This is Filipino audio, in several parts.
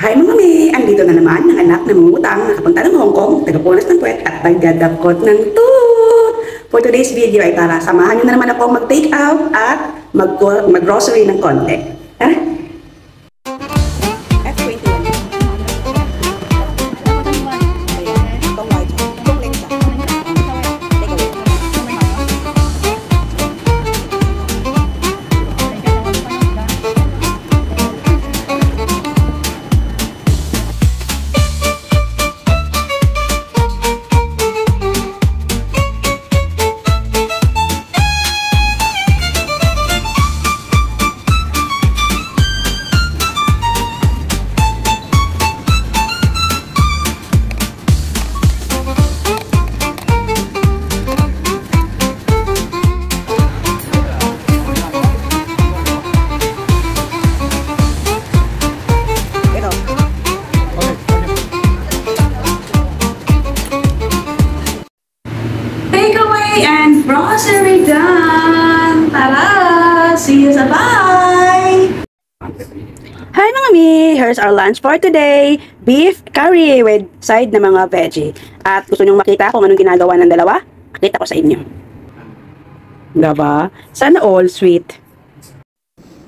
Hi mga mi! Andito na naman ang anak na mangutang nakapunta ng Hong Kong, tagapunas ng puwet at tagadakot ng tooth! For today's video ay tara, samahan nyo na naman ako mag-take out at mag-grocery ng konti. Tara! F21. And grocery done! Tara! See you sa bye! Hi mga mi! Here's our lunch for today. Beef curry with side na mga veggie. At gusto nyong makita kung anong ginagawa ng dalawa? Pakita ko sa inyo. Diba? Sana all sweet.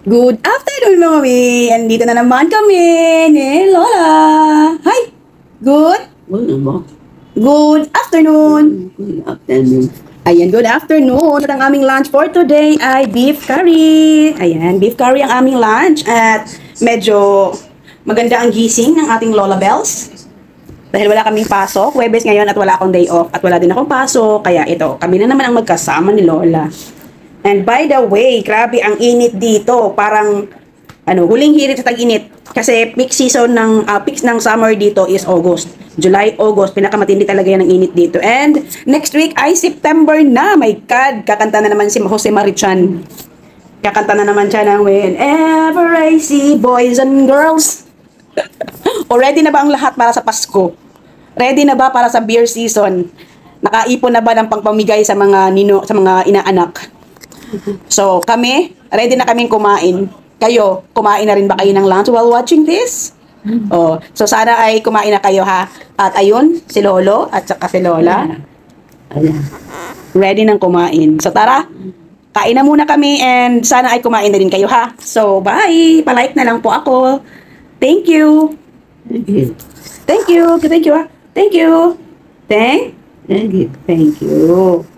Good afternoon mga mi! Andito na naman kami ni Lola. Hi! Good afternoon! Good afternoon. Ayan, good afternoon. At ang aming lunch for today ay beef curry. Ayan, beef curry ang aming lunch. At medyo maganda ang gising ng ating Lola Bells. Dahil wala kaming pasok. Huwebes ngayon at wala akong day off. At wala din akong pasok. Kaya ito, kami na naman ang magkasama ni Lola. And by the way, grabe ang init dito. Parang, huling hirit sa tag-init. Kasi peak season ng, peak ng summer dito is August. July, August, pinakamatindi talaga yan ang init dito. And next week ay September na. My God, kakanta na naman si Jose Marichan. Kakanta na naman siya ng Whenever I See Boys and Girls. O ready na ba ang lahat para sa Pasko? Ready na ba para sa beer season? Nakaipon na ba ng pangpamigay sa mga sa mga inaanak? So, kami, ready na kaming kumain. Kayo, kumain na rin ba kayo ng lunch while watching this? Oh, so sana ay kumain na kayo ha. At ayun, si Lolo at saka si Lola. Ready nang kumain. So tara, kain na muna kami and sana ay kumain na rin kayo ha. So bye! Palike na lang po ako. Thank you. Thank you. Thank you. Thank you. Thank you. Thank you. Thank you.